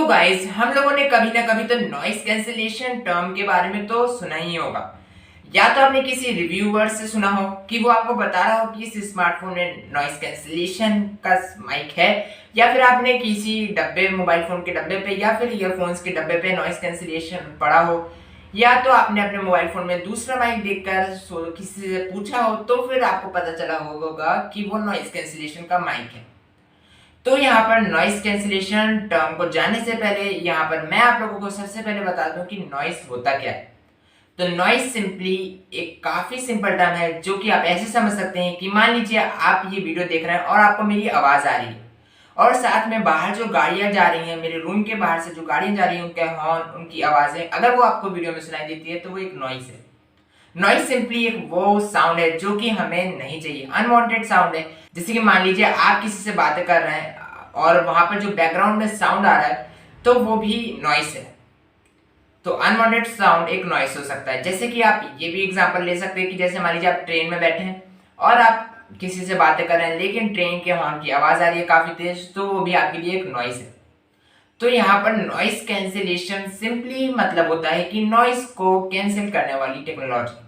Guys, हम लोगों ने कभी ना कभी तो नॉइस कैंसिलेशन टर्म के बारे में तो सुना ही होगा। या तो आपने किसी रिव्यूअर से सुना हो कि वो आपको बता रहा हो कि इस स्मार्टफोन में नॉइस कैंसिलेशन का माइक है, या फिर आपने किसी डब्बे, मोबाइल फोन के डब्बे पे या फिर ईयरफोन्स के डब्बे पे नॉइस कैंसिलेशन पढ़ा हो, या तो आपने अपने मोबाइल फोन में दूसरा माइक देखकर किसी से पूछा हो, तो फिर आपको पता चला होगा कि वो नॉइस कैंसिलेशन का माइक है। तो यहाँ पर नॉइस कैंसिलेशन टर्म को जानने से पहले यहाँ पर मैं आप लोगों को सबसे पहले बता दूं कि नॉइस होता क्या है। तो नॉइस सिंपली एक काफी सिंपल टर्म है जो कि आप ऐसे समझ सकते हैं कि मान लीजिए आप ये वीडियो देख रहे हैं और आपको मेरी आवाज आ रही है, और साथ में बाहर जो गाड़ियां जा रही हैं, मेरे रूम के बाहर से जो गाड़ियां जा रही हैं, उनके हॉर्न, उनकी आवाजें अगर वो आपको वीडियो में सुनाई देती है तो वो एक नॉइस है। नॉइस सिंपली एक वो साउंड है जो कि हमें नहीं चाहिए, अनवांटेड साउंड है। जैसे कि मान लीजिए आप किसी से बातें कर रहे हैं और वहां पर जो बैकग्राउंड में साउंड आ रहा है तो वो भी नॉइस है। तो अनवांटेड साउंड एक नॉइस हो सकता है। जैसे कि आप ये भी एग्जांपल ले सकते हैं कि जैसे मान लीजिए आप ट्रेन में बैठे हैं और आप किसी से बातें कर रहे हैं, लेकिन ट्रेन के हॉर्न की आवाज आ रही है काफी तेज, तो वो भी आपके लिए एक नॉइस है। तो यहाँ पर नॉइस कैंसिलेशन सिंपली मतलब होता है कि नॉइस को कैंसिल करने वाली टेक्नोलॉजी।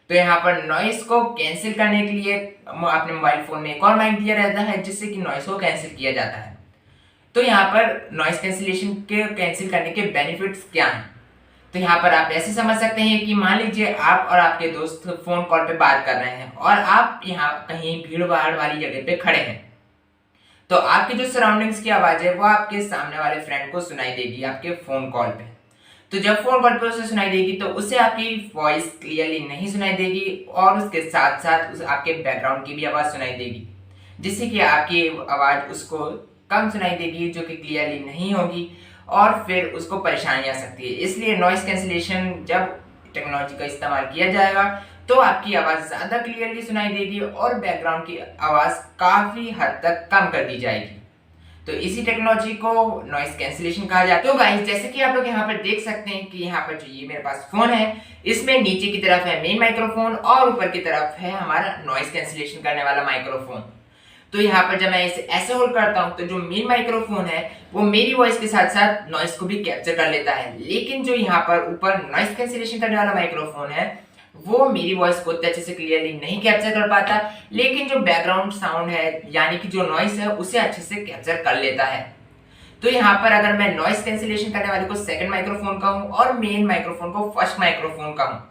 तो यहाँ पर नॉइस को कैंसिल करने के लिए अपने मोबाइल फोन में एक और माइक दिया रहता है जिससे कि नॉइस को कैंसिल किया जाता है। तो यहाँ पर नॉइस कैंसिलेशन के कैंसिल करने के बेनिफिट्स क्या हैं? तो यहाँ पर आप ऐसे समझ सकते हैं कि मान लीजिए आप और आपके दोस्त फोन कॉल पे बात कर रहे हैं और आप यहाँ कहीं भीड़ भाड़ वाली जगह पे खड़े हैं, तो आपकी जो सराउंडिंग्स की आवाज है वो आपके सामने वाले फ्रेंड को सुनाई देगी आपके फोन कॉल पे। तो जब फोन कॉल पे उसे सुनाई देगी तो उसे आपकी वॉइस क्लियरली नहीं सुनाई देगी, और उसके साथ साथ आपके बैकग्राउंड की भी आवाज सुनाई देगी, जिससे कि आपकी आवाज उसको कम सुनाई देगी, जो कि क्लियरली नहीं होगी, और फिर उसको परेशानी आ सकती है। इसलिए नॉइस कैंसिलेशन जब टेक्नोलॉजी का इस्तेमाल किया जाएगा तो आपकी आवाज ज्यादा क्लियरली सुनाई देगी और बैकग्राउंड की आवाज काफी हद तक कम कर दी जाएगी। तो इसी टेक्नोलॉजी को नॉइस कैंसिलेशन कहा जाता है। तो गाइस, जैसे कि आप लोग यहाँ पर देख सकते हैं कि यहाँ पर जो ये मेरे पास फोन है, इसमें नीचे की तरफ है मेन माइक्रोफोन और ऊपर की तरफ है हमारा नॉइस कैंसिलेशन करने वाला माइक्रोफोन। तो यहाँ पर जब मैं इसे ऐसे होल्ड करता हूँ तो जो मेन माइक्रोफोन है वो मेरी वॉइस के साथ साथ नॉइस को भी कैप्चर कर लेता है, लेकिन जो यहाँ पर ऊपर नॉइस कैंसिलेशन करने वाला माइक्रोफोन है वो मेरी वॉइस को उतने अच्छे से क्लियरली नहीं कैप्चर कर पाता, लेकिन जो बैकग्राउंड साउंड है यानी कि जो नॉइस है उसे अच्छे से कैप्चर कर लेता है। तो यहाँ पर अगर मैं नॉइस कैंसिलेशन करने वाले को सेकंड माइक्रोफोन कहूँ और मेन माइक्रोफोन को फर्स्ट माइक्रोफोन कहूँ,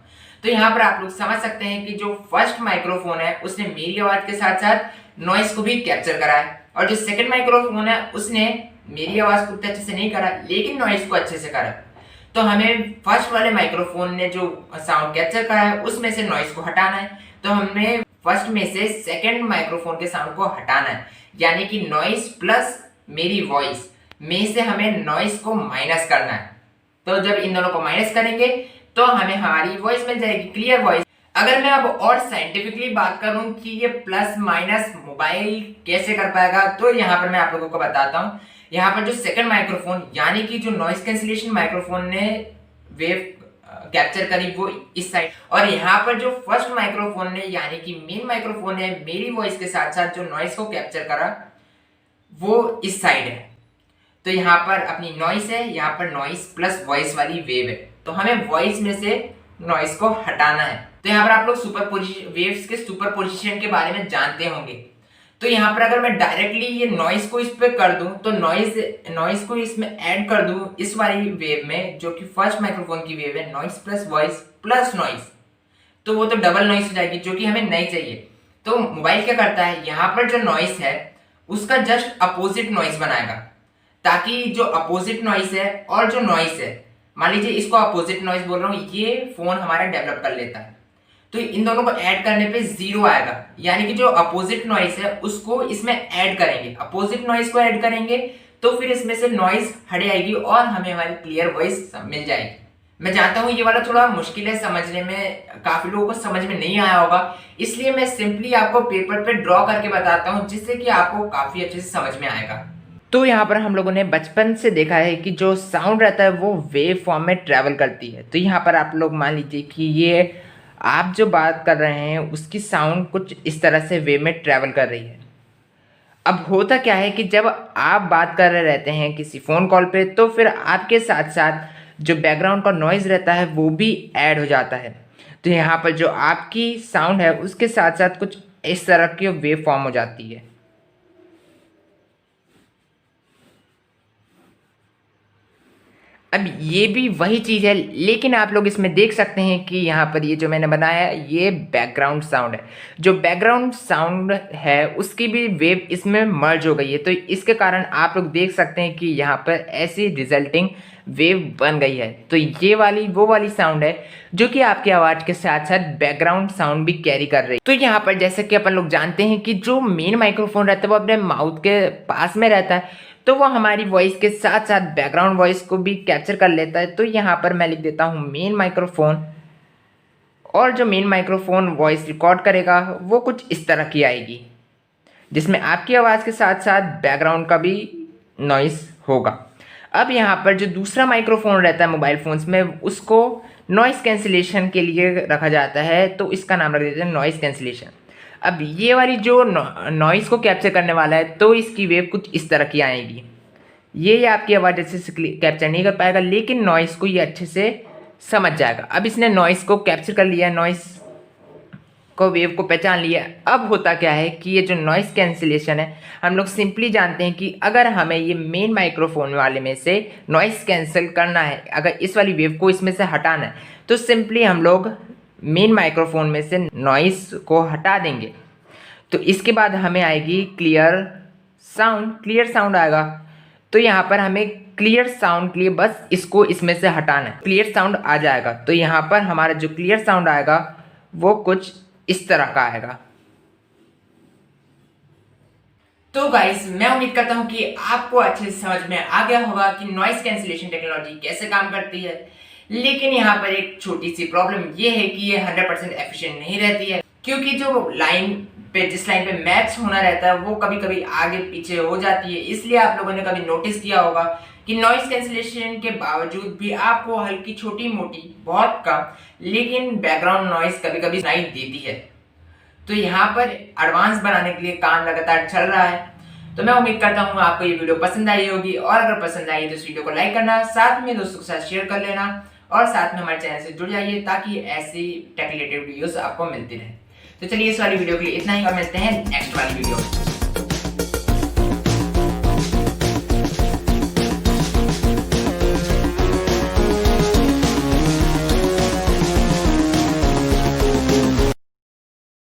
तो यहाँ पर आप लोग समझ सकते हैं कि जो फर्स्ट माइक्रोफोन है उसने मेरी आवाज के साथ साथ नॉइस को भी कैप्चर करा है, और जो सेकंड माइक्रोफोन है उसने मेरी आवाज को उतने अच्छे से नहीं करा लेकिन नॉइस को अच्छे से करा। तो हमें फर्स्ट वाले माइक्रोफोन ने जो साउंड कैप्चर करा है उसमें से नॉइस को हटाना है, तो हमें फर्स्ट में से सेकंड माइक्रोफोन के साउंड को हटाना है, यानी कि नॉइस प्लस मेरी वॉइस में से हमें नॉइस को माइनस करना है। तो जब इन दोनों को माइनस करेंगे तो हमें हमारी वॉइस मिल जाएगी, क्लियर वॉइस। अगर मैं अब और साइंटिफिकली बात करूं कि ये प्लस माइनस मोबाइल कैसे कर पाएगा, तो यहाँ पर मैं आप लोगों को बताता हूँ। यहाँ पर जो सेकंड माइक्रोफोन यानी कि जो नॉइस कैंसिलेशन माइक्रोफोन ने वेव कैप्चर करी वो इस साइड, और यहाँ पर जो फर्स्ट माइक्रोफोन ने यानी कि मेन माइक्रोफोन ने मेरी वॉइस के साथ साथ जो नॉइस को कैप्चर करा वो इस साइड है। तो यहाँ पर अपनी नॉइस है, यहाँ पर नॉइस प्लस वॉइस वाली वेव है, तो हमें वॉइस में से नॉइस को हटाना है। तो यहाँ पर आप लोग वेव्स के सुपरपोजिशन के बारे में जानते होंगे। तो यहाँ पर अगर मैं डायरेक्टली ये नॉइस को इस पे कर दूं, तो नॉइस को इसमें ऐड कर दूं इस वाली वेव में, जो कि फर्स्ट माइक्रोफोन की वेव है, noise plus voice plus noise, तो वो तो डबल नॉइस हो जाएगी जो कि हमें नहीं चाहिए। तो मोबाइल क्या करता है, यहाँ पर जो नॉइस है उसका जस्ट अपोजिट नॉइस बनाएगा, ताकि जो अपोजिट नॉइस है और जो नॉइस है, मान लीजिए इसको अपोजिट नॉइस बोल रहा हूँ, ये फोन हमारा डेवलप कर लेता है, तो इन दोनों को ऐड करने पे जीरो आएगा, यानी कि जो अपोजिट नॉइस है उसको इसमें ऐड करेंगे, अपोजिट नॉइस को ऐड करेंगे तो फिर इसमें से नॉइस हट जाएगी और हमें हमारी क्लियर वॉइस मिल जाएगी। मैं जानता हूँ ये वाला थोड़ा मुश्किल है समझने में, काफी लोगों को समझ में नहीं आया होगा, इसलिए मैं सिंपली आपको पेपर पे ड्रॉ करके बताता हूँ जिससे कि आपको काफी अच्छे से समझ में आएगा। तो यहाँ पर हम लोगों ने बचपन से देखा है कि जो साउंड रहता है वो वेव फॉर्म में ट्रैवल करती है। तो यहाँ पर आप लोग मान लीजिए कि ये आप जो बात कर रहे हैं उसकी साउंड कुछ इस तरह से वेव में ट्रैवल कर रही है। अब होता क्या है कि जब आप बात कर रहे रहते हैं किसी फ़ोन कॉल पे, तो फिर आपके साथ साथ जो बैकग्राउंड का नॉइज़ रहता है वो भी ऐड हो जाता है। तो यहाँ पर जो आपकी साउंड है उसके साथ साथ कुछ इस तरह की वेव फॉर्म हो जाती है। अब ये भी वही चीज़ है, लेकिन आप लोग इसमें देख सकते हैं कि यहाँ पर ये जो मैंने बनाया है ये बैकग्राउंड साउंड है। जो बैकग्राउंड साउंड है उसकी भी वेव इसमें मर्ज हो गई है, तो इसके कारण आप लोग देख सकते हैं कि यहाँ पर ऐसी रिजल्टिंग वेव बन गई है। तो ये वाली वो वाली साउंड है जो कि आपकी आवाज़ के साथ साथ बैकग्राउंड साउंड भी कैरी कर रही है। तो यहाँ पर जैसे कि अपन लोग जानते हैं कि जो मेन माइक्रोफोन रहता है वो अपने माउथ के पास में रहता है, तो वो हमारी वॉइस के साथ साथ बैकग्राउंड वॉइस को भी कैप्चर कर लेता है। तो यहाँ पर मैं लिख देता हूँ मेन माइक्रोफोन, और जो मेन माइक्रोफोन वॉइस रिकॉर्ड करेगा वो कुछ इस तरह की आएगी, जिसमें आपकी आवाज़ के साथ साथ बैकग्राउंड का भी नॉइस होगा। अब यहाँ पर जो दूसरा माइक्रोफोन रहता है मोबाइल फ़ोन्स में, उसको नॉइस कैंसिलेशन के लिए रखा जाता है, तो इसका नाम रख देते हैं नॉइस कैंसिलेशन। अब ये वाली जो नॉइस को कैप्चर करने वाला है, तो इसकी वेव कुछ इस तरह की आएगी। ये आपकी आवाज़ अच्छे से कैप्चर नहीं कर पाएगा, लेकिन नॉइस को ये अच्छे से समझ जाएगा। अब इसने नॉइस को कैप्चर कर लिया, नॉइस को वेव को पहचान लिया। अब होता क्या है कि ये जो नॉइस कैंसिलेशन है, हम लोग सिंपली जानते हैं कि अगर हमें ये मेन माइक्रोफोन वाले में से नॉइस कैंसिल करना है, अगर इस वाली वेव को इसमें से हटाना है, तो सिंपली हम लोग मेन माइक्रोफोन में से नॉइस को हटा देंगे। तो इसके बाद हमें आएगी क्लियर साउंड आएगा। तो यहाँ पर हमें क्लियर साउंड के लिए बस इसको इसमें से हटाना है, क्लियर साउंड आ जाएगा। तो यहाँ पर हमारा जो क्लियर साउंड आएगा वो कुछ इस तरह का आएगा। तो गाइस, मैं उम्मीद करता हूं कि आपको अच्छे से समझ में आ गया होगा कि नॉइस कैंसिलेशन टेक्नोलॉजी कैसे काम करती है। लेकिन यहाँ पर एक छोटी सी प्रॉब्लम ये है कि ये 100% एफिशिएंट नहीं रहती है, क्योंकि जो जिस लाइन पे मैच होना रहता है वो कभी कभी आगे पीछे हो जाती है। इसलिए आप लोगों ने कभी नोटिस किया होगा कि नॉइस कैंसिलेशन के बावजूद भी आपको हल्की छोटी मोटी बहुत कम लेकिन बैकग्राउंड नॉइस कभी कभी सुनाई देती है। तो यहाँ पर एडवांस बनाने के लिए काम लगातार चल रहा है। तो मैं उम्मीद करता हूँ आपको ये वीडियो पसंद आई होगी, और अगर पसंद आई तो इस वीडियो को लाइक करना, साथ में दोस्तों के साथ शेयर कर लेना, और साथ में हमारे चैनल से जुड़ जाइए ताकि ऐसी टेक रिलेटेड वीडियोस आपको मिलती रहे। तो चलिए इस वाली वीडियो के लिए इतना ही, और मिलते हैं नेक्स्ट वाली वीडियो।